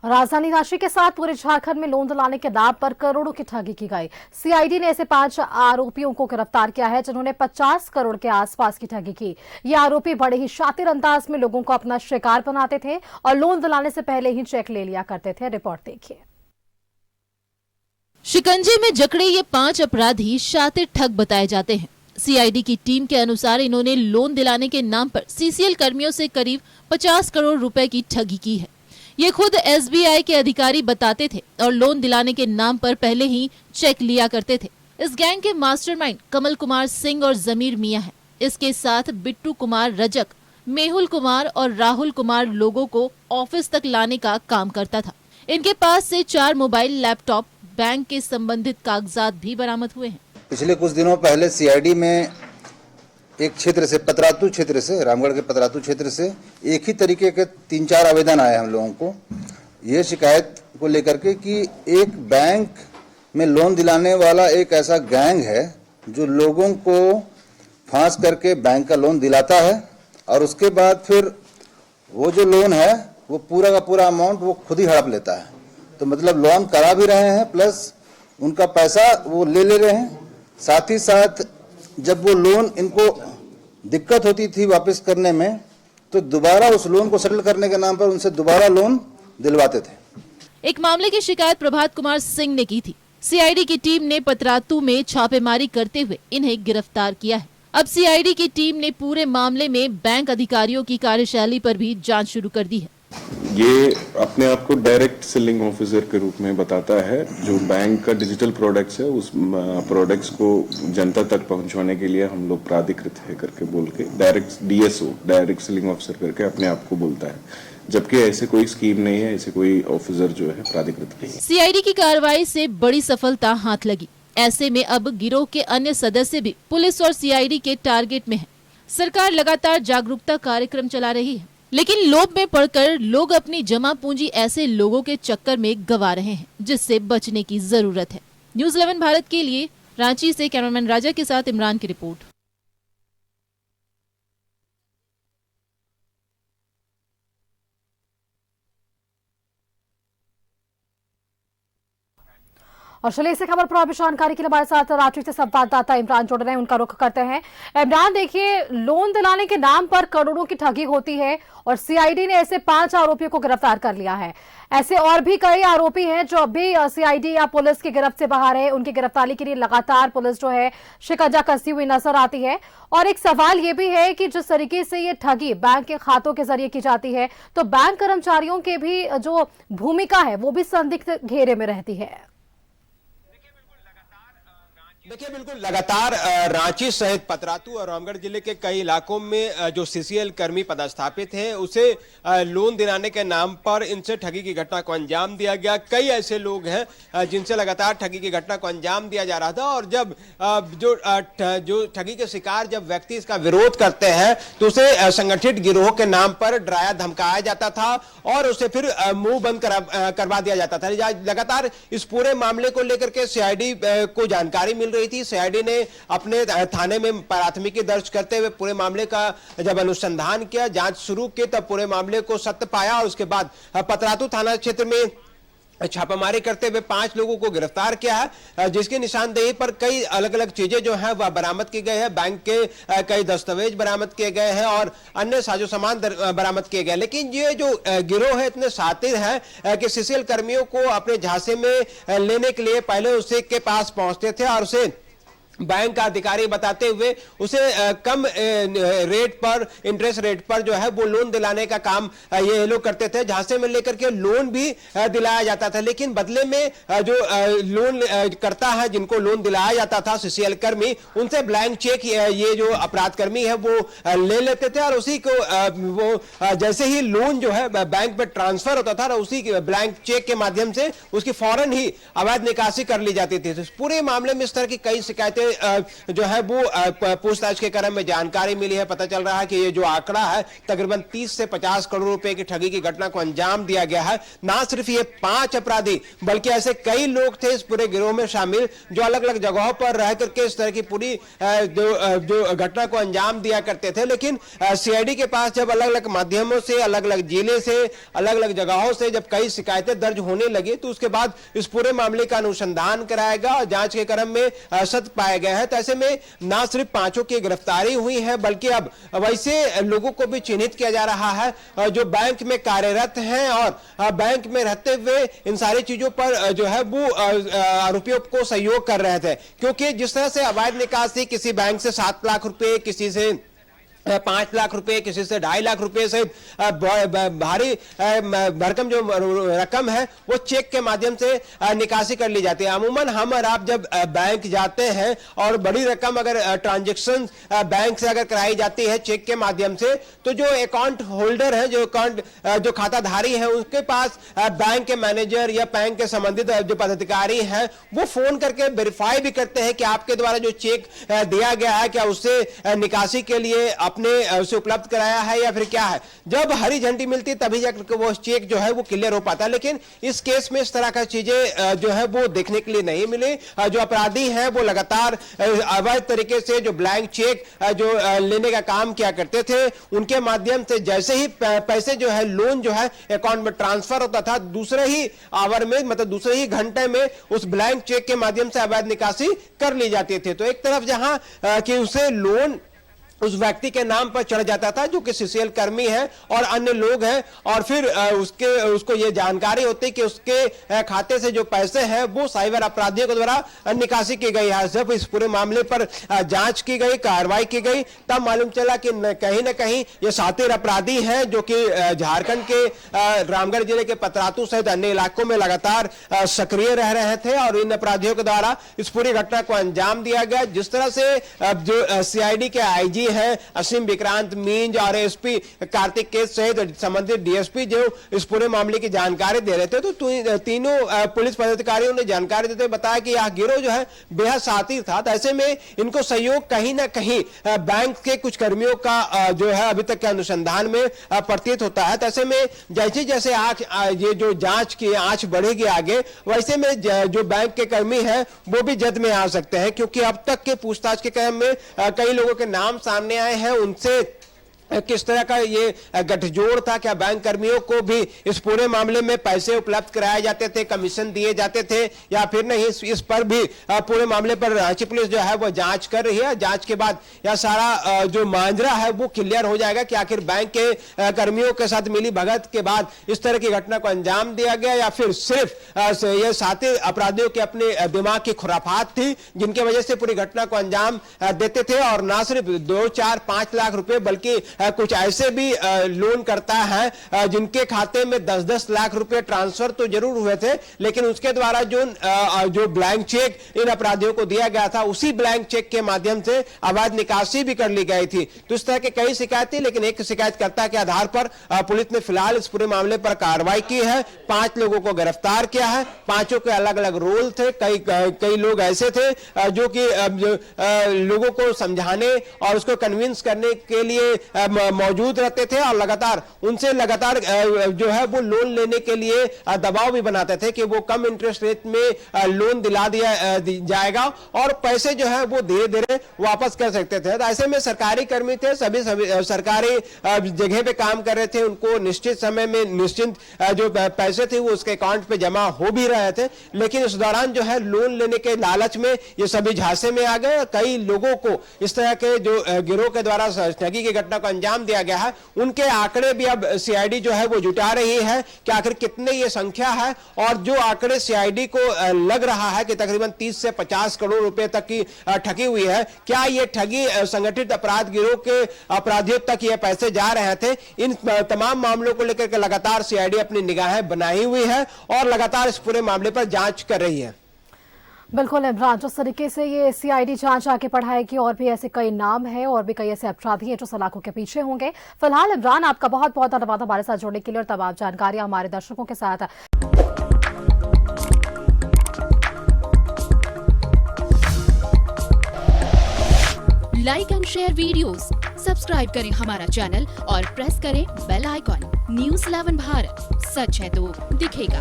राजधानी रांची के साथ पूरे झारखंड में लोन दिलाने के नाम पर करोड़ों की ठगी की गई। सीआईडी ने ऐसे 5 आरोपियों को गिरफ्तार किया है जिन्होंने 50 करोड़ के आसपास की ठगी की। ये आरोपी बड़े ही शातिर अंदाज में लोगों को अपना शिकार बनाते थे और लोन दिलाने से पहले ही चेक ले लिया करते थे। रिपोर्ट देखिए। शिकंजे में जकड़े ये 5 अपराधी शातिर ठग बताए जाते हैं। सीआईडी की टीम के अनुसार इन्होंने लोन दिलाने के नाम पर सीसीएल कर्मियों से करीब 50 करोड़ रुपए की ठगी की है। ये खुद एसबीआई के अधिकारी बताते थे और लोन दिलाने के नाम पर पहले ही चेक लिया करते थे। इस गैंग के मास्टरमाइंड कमल कुमार सिंह और जमीर मियां हैं। इसके साथ बिट्टू कुमार रजक, मेहुल कुमार और राहुल कुमार लोगों को ऑफिस तक लाने का काम करता था। इनके पास से 4 मोबाइल, लैपटॉप, बैंक के संबंधित कागजात भी बरामद हुए हैं। पिछले कुछ दिनों पहले सीआईडी में एक क्षेत्र से, पतरातू क्षेत्र से, रामगढ़ के पतरातू क्षेत्र से एक ही तरीके के 3-4 आवेदन आए हम लोगों को, ये शिकायत को लेकर के कि एक बैंक में लोन दिलाने वाला एक ऐसा गैंग है जो लोगों को फांस करके बैंक का लोन दिलाता है और उसके बाद फिर वो जो लोन है वो पूरा का पूरा अमाउंट वो खुद ही हड़प लेता है। तो मतलब लोन करा भी रहे हैं प्लस उनका पैसा वो ले रहे हैं। साथ ही साथ जब वो लोन इनको दिक्कत होती थी वापस करने में तो दोबारा उस लोन को सेटल करने के नाम पर उनसे दोबारा लोन दिलवाते थे। एक मामले की शिकायत प्रभात कुमार सिंह ने की थी। सीआईडी की टीम ने पतरातू में छापेमारी करते हुए इन्हें गिरफ्तार किया है। अब सीआईडी की टीम ने पूरे मामले में बैंक अधिकारियों की कार्यशैली पर भी जांच शुरू कर दी है। ये अपने आप को डायरेक्ट सेलिंग ऑफिसर के रूप में बताता है। जो बैंक का डिजिटल प्रोडक्ट्स है उस प्रोडक्ट्स को जनता तक पहुंचाने के लिए हम लोग प्राधिकृत है करके बोल के direct DSO, direct selling officer करके अपने आप को बोलता है, जबकि ऐसे कोई स्कीम नहीं है, ऐसे कोई ऑफिसर जो है प्राधिकृत नहीं है। सीआईडी की कार्रवाई से बड़ी सफलता हाथ लगी। ऐसे में अब गिरोह के अन्य सदस्य भी पुलिस और सीआईडी के टारगेट में है। सरकार लगातार जागरूकता कार्यक्रम चला रही है, लेकिन लोभ में पड़कर लोग अपनी जमा पूंजी ऐसे लोगों के चक्कर में गंवा रहे हैं, जिससे बचने की जरूरत है। न्यूज़ 11 भारत के लिए रांची से कैमरामैन राजा के साथ इमरान की रिपोर्ट। और चलिए इसी खबर पर और भी जानकारी के लिए हमारे साथ रांची से संवाददाता इमरान जुड़ रहे हैं, उनका रुख करते हैं। इमरान, देखिए, लोन दिलाने के नाम पर करोड़ों की ठगी होती है और सीआईडी ने ऐसे 5 आरोपियों को गिरफ्तार कर लिया है। ऐसे और भी कई आरोपी हैं जो अभी सीआईडी या पुलिस की गिरफ्त से बाहर है। उनकी गिरफ्तारी के लिए लगातार पुलिस जो है शिकंजा कसती हुई नजर आती है। और एक सवाल ये भी है कि जिस तरीके से ये ठगी बैंक के खातों के जरिए की जाती है तो बैंक कर्मचारियों की भी जो भूमिका है वो भी संदिग्ध घेरे में रहती है। देखिए, बिल्कुल लगातार रांची सहित पतरातू और रामगढ़ जिले के कई इलाकों में जो सीसीएल कर्मी पदस्थापित हैं उसे लोन दिलाने के नाम पर इनसे ठगी की घटना को अंजाम दिया गया। कई ऐसे लोग हैं जिनसे लगातार ठगी की घटना को अंजाम दिया जा रहा था और जब जो ठगी के शिकार जब व्यक्ति इसका विरोध करते हैं तो उसे संगठित गिरोह के नाम पर डराया धमकाया जाता था और उसे फिर मुंह बंद करवा दिया जाता था। लगातार इस पूरे मामले को लेकर के सीआईडी को जानकारी मिल रही थी। सीआईडी ने अपने थाने में प्राथमिकी दर्ज करते हुए पूरे मामले का जब अनुसंधान किया, जांच शुरू की, तब पूरे मामले को सत्य पाया और उसके बाद पतरातू थाना क्षेत्र में छापामारी करते हुए 5 लोगों को गिरफ्तार किया है, जिसकी निशानदेही पर कई अलग अलग चीजें जो है वह बरामद की गई है। बैंक के कई दस्तावेज बरामद किए गए हैं और अन्य साजो सामान बरामद किए गए। लेकिन ये जो गिरोह है इतने शातिर है कि सीसीएल कर्मियों को अपने झांसे में लेने के लिए पहले उसे के पास पहुंचते थे और उसे बैंक का अधिकारी बताते हुए उसे कम रेट पर, इंटरेस्ट रेट पर जो है वो लोन दिलाने का काम ये लोग करते थे। झांसे में लेकर के लोन भी दिलाया जाता था, लेकिन बदले में जो लोन करता है, जिनको लोन दिलाया जाता था सीसीएल कर्मी, उनसे ब्लैंक चेक ये जो अपराध कर्मी है वो ले लेते थे और उसी को वो जैसे ही लोन जो है बैंक में ट्रांसफर होता था उसी ब्लैंक चेक के माध्यम से उसकी फौरन ही अवैध निकासी कर ली जाती थी। पूरे मामले में इस तरह की कई शिकायतें जो है वो पूछताछ के क्रम में जानकारी मिली है। पता चल रहा है कि ये जो आंकड़ा है तकरीबन 30 से 50 करोड़ रुपए की ठगी की घटना को अंजाम दिया गया है। ना सिर्फ ये 5 अपराधी बल्कि ऐसे कई लोग थे इस पूरे गिरोह में शामिल जो अलग अलग जगहों पर रह करके इस तरह की पूरी जो घटना को अंजाम दिया करते थे। लेकिन सीआईडी के पास जब अलग अलग माध्यमों से, अलग अलग जिले से, अलग अलग जगहों से जब कई शिकायतें दर्ज होने लगी तो उसके बाद इस पूरे मामले का अनुसंधान कराएगा और जांच के क्रम में सत्य पाया गया है। तो ऐसे में ना सिर्फ 5 की गिरफ्तारी हुई है बल्कि अब वैसे लोगों को भी चिन्हित किया जा रहा है जो बैंक में कार्यरत हैं और बैंक में रहते हुए इन सारी चीजों पर जो है वो आरोपियों को सहयोग कर रहे थे। क्योंकि जिस तरह से अवैध निकासी किसी बैंक से 7 लाख रुपए, किसी से 5 लाख रुपए, किसी से 2.5 लाख रुपए से भारी भरकम जो रकम है वो चेक के माध्यम से निकासी कर ली जाती है। अमूमन हम और आप जब बैंक जाते हैं और बड़ी रकम अगर ट्रांजैक्शन बैंक से अगर कराई जाती है चेक के माध्यम से तो जो अकाउंट होल्डर है, जो खाताधारी है, उसके पास बैंक के मैनेजर या बैंक के संबंधित जो पदाधिकारी हैं वो फोन करके वेरीफाई भी करते हैं कि आपके द्वारा जो चेक दिया गया है क्या उससे निकासी के लिए आपने उसे उपलब्ध कराया है या फिर क्या है। जब हरी झंडी मिलती तभी जाकर वो चेक जो है वो क्लियर हो पाता है। लेकिन इस केस में इस तरह का चीजें जो है वो देखने के लिए नहीं मिली। जो अपराधी हैं वो लगातार अवैध तरीके से जो ब्लैंक चेक जो लेने का काम किया करते थे उनके माध्यम से जैसे ही पैसे जो है लोन जो है अकाउंट में ट्रांसफर होता था दूसरे ही आवर में, मतलब दूसरे ही घंटे में उस ब्लैंक चेक के माध्यम से अवैध निकासी कर ली जाती थी। तो एक तरफ जहां कि उसे लोन उस व्यक्ति के नाम पर चढ़ जाता था जो कि सीसीएल कर्मी है और अन्य लोग हैं और फिर उसको ये जानकारी होती कि उसके खाते से जो पैसे हैं वो साइबर अपराधियों के द्वारा निकासी की गई है। जब इस पूरे मामले पर जांच की गई, कार्रवाई की गई तब मालूम चला कि कहीं ना कहीं ये शातिर अपराधी हैं जो कि झारखंड के रामगढ़ जिले के पतरातू सहित अन्य इलाकों में लगातार सक्रिय रह रहे थे और इन अपराधियों के द्वारा इस पूरी घटना को अंजाम दिया गया। जिस तरह से जो सीआईडी के आईजी है असीम विक्रांत मींज और एसपी कार्तिक केस सहित संबंधित डीएसपी जो इस पूरे मामले की जानकारी दे रहे थे तो तीनों पुलिस पदाधिकारियों ने जानकारी देते हुए बताया कि यह गिरोह जो है बेहद शातिर था। तो ऐसे में इनको सहयोग कहीं ना कहीं बैंक के कुछ कर्मियों का जो है अभी तक के अनुसंधान में प्रतीत होता है। तो ऐसे में जैसे जैसे ये जो जांच की आंच बढ़ेगी आगे वैसे में जो बैंक के कर्मी है वो भी जद में आ सकते हैं क्योंकि अब तक के पूछताछ के क्रम में कई लोगों के नाम सामने आए हैं। उनसे किस तरह का ये गठजोड़ था, क्या बैंक कर्मियों को भी इस पूरे मामले में पैसे उपलब्ध कराए जाते थे, कमीशन दिए जाते थे या फिर नहीं, इस पर भी पूरे मामले पर रांची पुलिस जो है वो जांच कर रही है। जांच के बाद यह सारा जो मांजरा है वो क्लियर हो जाएगा कि आखिर बैंक के कर्मियों के साथ मिली भगत के बाद इस तरह की घटना को अंजाम दिया गया या फिर सिर्फ ये साथी अपराधियों के अपने दिमाग की खुराफात थी जिनकी वजह से पूरी घटना को अंजाम देते थे। और ना सिर्फ 2, 4, 5 लाख रुपए बल्कि कुछ ऐसे भी लोन करता है जिनके खाते में 10-10 लाख रुपए ट्रांसफर तो जरूर हुए थे लेकिन उसके द्वारा जो ब्लैंक चेक इन अपराधियों को दिया गया था उसी ब्लैंक चेक के माध्यम से अवैध निकासी भी कर ली गई थी। तो इस तरह के कई शिकायतें, लेकिन एक शिकायतकर्ता के आधार पर पुलिस ने फिलहाल इस पूरे मामले पर कार्रवाई की है। 5 लोगों को गिरफ्तार किया है। 5 के अलग अलग रोल थे। कई लोग ऐसे थे जो कि लोगों को समझाने और उसको कन्विंस करने के लिए मौजूद रहते थे और लगातार जो है वो लोन लेने के लिए दबाव भी बनाते थे कि वो कम इंटरेस्ट रेट में लोन दिला दिया जाएगा और पैसे जो है वो धीरे धीरे वापस कर सकते थे। तो ऐसे में सरकारी कर्मी थे, सभी सरकारी जगह पे काम कर रहे थे, उनको निश्चित समय में निश्चित जो पैसे थे वो उसके अकाउंट पे जमा हो भी रहे थे। लेकिन इस दौरान जो है लोन लेने के लालच में ये सभी झांसे में आ गए। कई लोगों को इस तरह के जो गिरोह के द्वारा ठगी की घटना को अंजाम दिया गया है उनके आंकड़े भी अब सीआईडी जो है वो जुटा रही है कि आखिर कितने ये संख्या है। और जो आंकड़े सीआईडी को लग रहा है कि तकरीबन 30 से 50 करोड़ रुपए तक की ठगी हुई है, क्या ये ठगी संगठित अपराध गिरोह के अपराधियों तक ये पैसे जा रहे थे? इन तमाम मामलों को लेकर के लगातार सीआईडी अपनी निगाहें बनाई हुई है और लगातार इस पूरे मामले पर जांच कर रही है। बिल्कुल इमरान, जिस तरीके से ये सीआईडी जांच आगे बढ़ाएगी और भी ऐसे कई नाम हैं और भी कई ऐसे अपराधी हैं जो सलाखों के पीछे होंगे। फिलहाल इमरान, आपका बहुत बहुत धन्यवाद हमारे साथ जुड़ने के लिए और तमाम जानकारियां हमारे दर्शकों के साथ like and share videos, subscribe करें हमारा चैनल और प्रेस करें बेल आइकॉन। News 11 भारत, सच है तो दिखेगा।